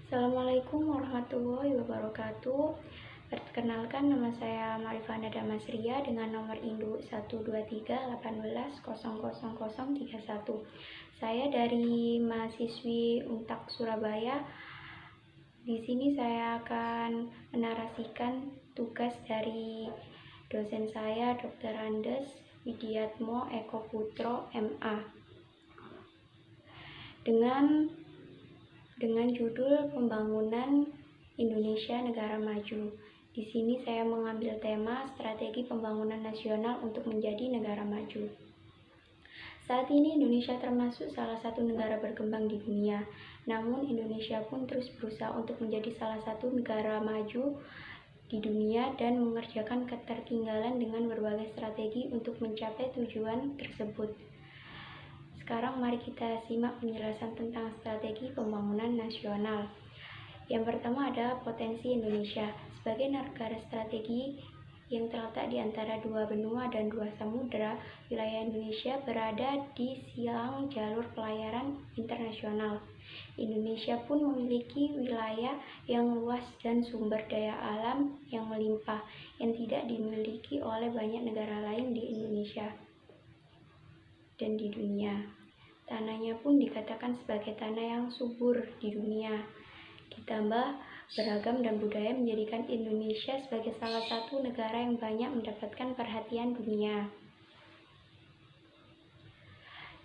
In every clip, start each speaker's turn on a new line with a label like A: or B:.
A: Assalamualaikum warahmatullahi wabarakatuh. Perkenalkan, nama saya Marifana Damasria dengan nomor induk 12318100031. Saya dari mahasiswi Untak Surabaya. Di sini saya akan menarasikan tugas dari dosen saya, Dr. Andes Widiatmo Eko Putro, MA. Dengan judul Pembangunan Indonesia Negara Maju. Di sini saya mengambil tema strategi pembangunan nasional untuk menjadi negara maju. Saat ini Indonesia termasuk salah satu negara berkembang di dunia. Namun Indonesia pun terus berusaha untuk menjadi salah satu negara maju di dunia dan mengerjakan ketertinggalan dengan berbagai strategi untuk mencapai tujuan tersebut. Sekarang mari kita simak penjelasan tentang strategi pembangunan nasional. Yang pertama ada potensi Indonesia. Sebagai negara strategi yang terletak di antara dua benua dan dua samudera, wilayah Indonesia berada di silang jalur pelayaran internasional. Indonesia pun memiliki wilayah yang luas dan sumber daya alam yang melimpah yang tidak dimiliki oleh banyak negara lain di Indonesia dan di dunia. Tanahnya pun dikatakan sebagai tanah yang subur di dunia. Ditambah beragam dan budaya menjadikan Indonesia sebagai salah satu negara yang banyak mendapatkan perhatian dunia.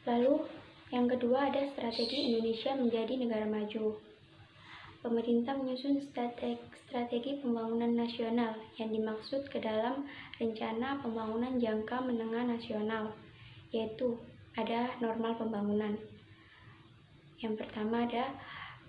A: Lalu yang kedua ada strategi Indonesia menjadi negara maju. Pemerintah menyusun strategi pembangunan nasional yang dimaksud ke dalam rencana pembangunan jangka menengah nasional, yaitu ada normal pembangunan. Yang pertama ada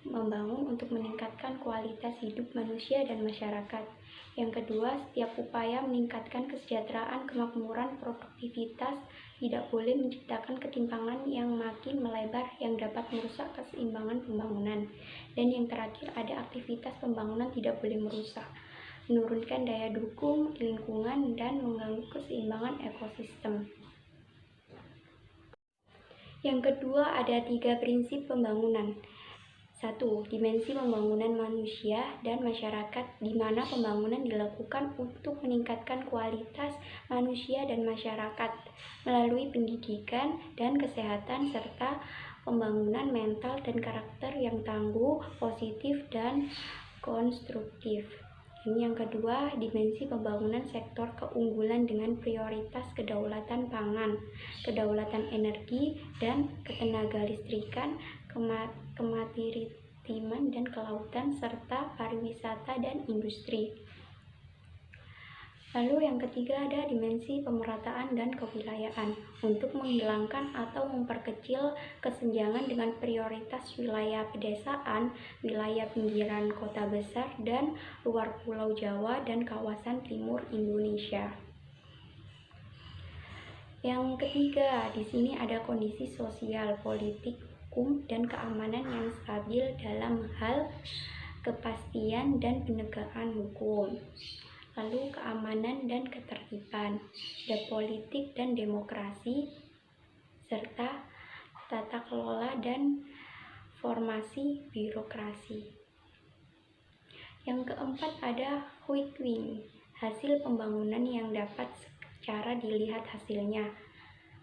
A: membangun untuk meningkatkan kualitas hidup manusia dan masyarakat. Yang kedua, setiap upaya meningkatkan kesejahteraan, kemakmuran, produktivitas tidak boleh menciptakan ketimpangan yang makin melebar yang dapat merusak keseimbangan pembangunan. Dan yang terakhir, ada aktivitas pembangunan tidak boleh merusak, menurunkan daya dukung lingkungan, dan mengganggu keseimbangan ekosistem. Yang kedua, ada 3 prinsip pembangunan. 1. Dimensi pembangunan manusia dan masyarakat, di mana pembangunan dilakukan untuk meningkatkan kualitas manusia dan masyarakat melalui pendidikan dan kesehatan serta pembangunan mental dan karakter yang tangguh, positif, dan konstruktif. Ini yang kedua, dimensi pembangunan sektor keunggulan dengan prioritas kedaulatan pangan, kedaulatan energi, dan ketenagalistrikan, kemaritiman dan kelautan, serta pariwisata dan industri. Lalu yang ketiga ada dimensi pemerataan dan kewilayahan untuk menghilangkan atau memperkecil kesenjangan dengan prioritas wilayah pedesaan, wilayah pinggiran kota besar, dan luar Pulau Jawa dan kawasan timur Indonesia. Yang ketiga, di sini ada kondisi sosial, politik, hukum, dan keamanan yang stabil dalam hal kepastian dan penegakan hukum. Lalu keamanan dan ketertiban, politik dan demokrasi, serta tata kelola dan formasi birokrasi. Yang keempat ada quick win, hasil pembangunan yang dapat secara dilihat hasilnya.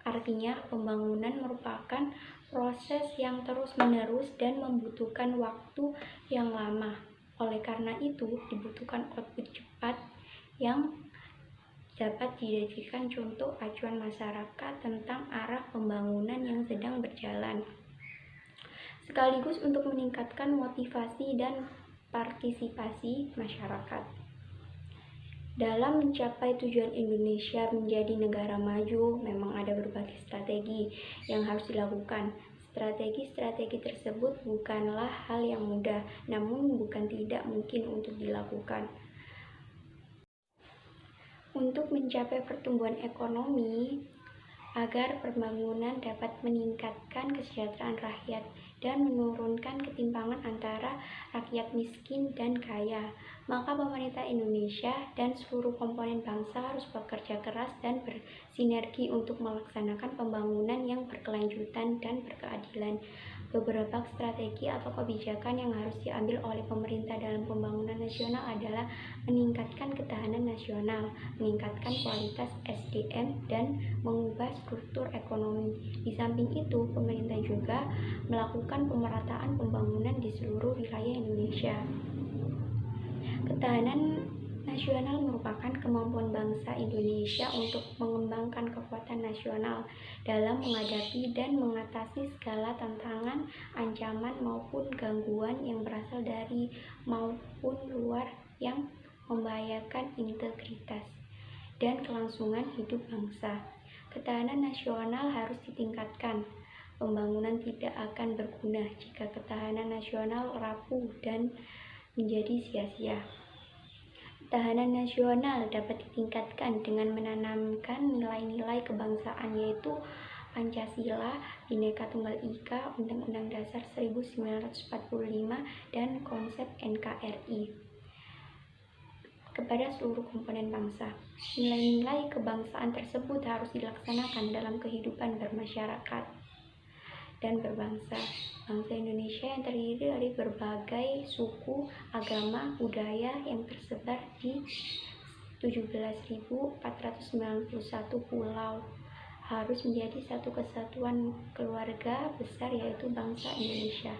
A: Artinya pembangunan merupakan proses yang terus-menerus dan membutuhkan waktu yang lama. Oleh karena itu, dibutuhkan output cepat yang dapat dijadikan contoh acuan masyarakat tentang arah pembangunan yang sedang berjalan, sekaligus untuk meningkatkan motivasi dan partisipasi masyarakat. Dalam mencapai tujuan Indonesia menjadi negara maju, memang ada berbagai strategi yang harus dilakukan. Strategi-strategi tersebut bukanlah hal yang mudah, namun bukan tidak mungkin untuk dilakukan. Untuk mencapai pertumbuhan ekonomi, agar pembangunan dapat meningkatkan kesejahteraan rakyat dan menurunkan ketimpangan antara rakyat miskin dan kaya, maka pemerintah Indonesia dan seluruh komponen bangsa harus bekerja keras dan bersinergi untuk melaksanakan pembangunan yang berkelanjutan dan berkeadilan. Beberapa strategi atau kebijakan yang harus diambil oleh pemerintah dalam pembangunan nasional adalah meningkatkan ketahanan nasional, meningkatkan kualitas SDM, dan mengubah struktur ekonomi. Di samping itu, pemerintah juga melakukan pemerataan pembangunan di seluruh wilayah Indonesia. Ketahanan nasional merupakan kemampuan bangsa Indonesia untuk mengembangkan kekuatan nasional dalam menghadapi dan mengatasi segala tantangan, ancaman, maupun gangguan yang berasal dari maupun luar yang membahayakan integritas dan kelangsungan hidup bangsa. Ketahanan nasional harus ditingkatkan. Pembangunan tidak akan berguna jika ketahanan nasional rapuh dan menjadi sia-sia. Ketahanan nasional dapat ditingkatkan dengan menanamkan nilai-nilai kebangsaan, yaitu Pancasila, Bhinneka Tunggal Ika, Undang-Undang Dasar 1945, dan konsep NKRI kepada seluruh komponen bangsa. Nilai-nilai kebangsaan tersebut harus dilaksanakan dalam kehidupan bermasyarakat dan berbangsa. Bangsa Indonesia yang terdiri dari berbagai suku, agama, budaya yang tersebar di 17.491 pulau harus menjadi satu kesatuan keluarga besar, yaitu bangsa Indonesia.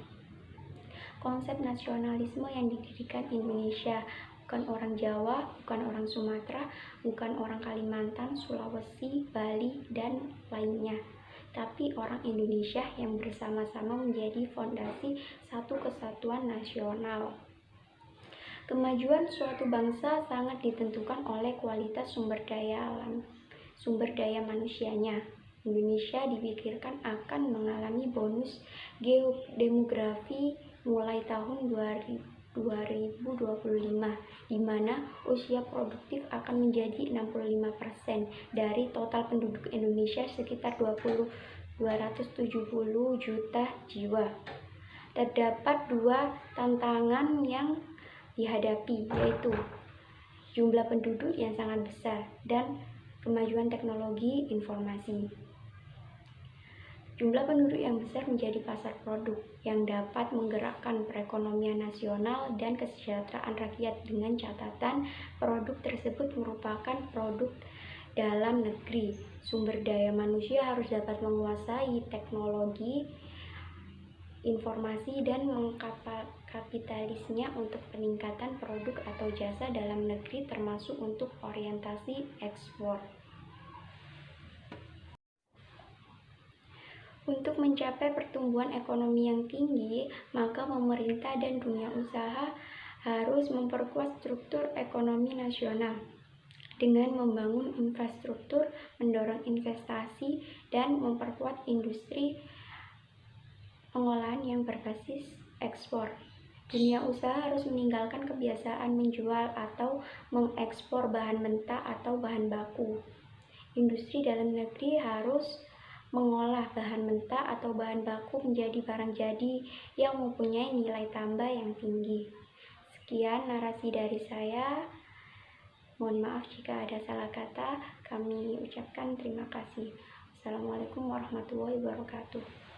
A: Konsep nasionalisme yang didirikan Indonesia, bukan orang Jawa, bukan orang Sumatera, bukan orang Kalimantan, Sulawesi, Bali, dan lainnya, tapi orang Indonesia yang bersama-sama menjadi fondasi satu kesatuan nasional. Kemajuan suatu bangsa sangat ditentukan oleh kualitas sumber daya manusianya. Indonesia dipikirkan akan mengalami bonus geodemografi mulai tahun 2025, di mana usia produktif akan menjadi 65% dari total penduduk Indonesia, sekitar 270 juta jiwa. Terdapat dua tantangan yang dihadapi, yaitu jumlah penduduk yang sangat besar dan kemajuan teknologi informasi. Jumlah penduduk yang besar menjadi pasar produk yang dapat menggerakkan perekonomian nasional dan kesejahteraan rakyat, dengan catatan produk tersebut merupakan produk dalam negeri. Sumber daya manusia harus dapat menguasai teknologi informasi dan mengkapitalisnya untuk peningkatan produk atau jasa dalam negeri, termasuk untuk orientasi ekspor. Untuk mencapai pertumbuhan ekonomi yang tinggi, maka pemerintah dan dunia usaha harus memperkuat struktur ekonomi nasional dengan membangun infrastruktur, mendorong investasi, dan memperkuat industri pengolahan yang berbasis ekspor. Dunia usaha harus meninggalkan kebiasaan menjual atau mengekspor bahan mentah atau bahan baku. Industri dalam negeri harus mengolah bahan mentah atau bahan baku menjadi barang jadi yang mempunyai nilai tambah yang tinggi. Sekian narasi dari saya. Mohon maaf jika ada salah kata. Kami ucapkan terima kasih. Assalamualaikum warahmatullahi wabarakatuh.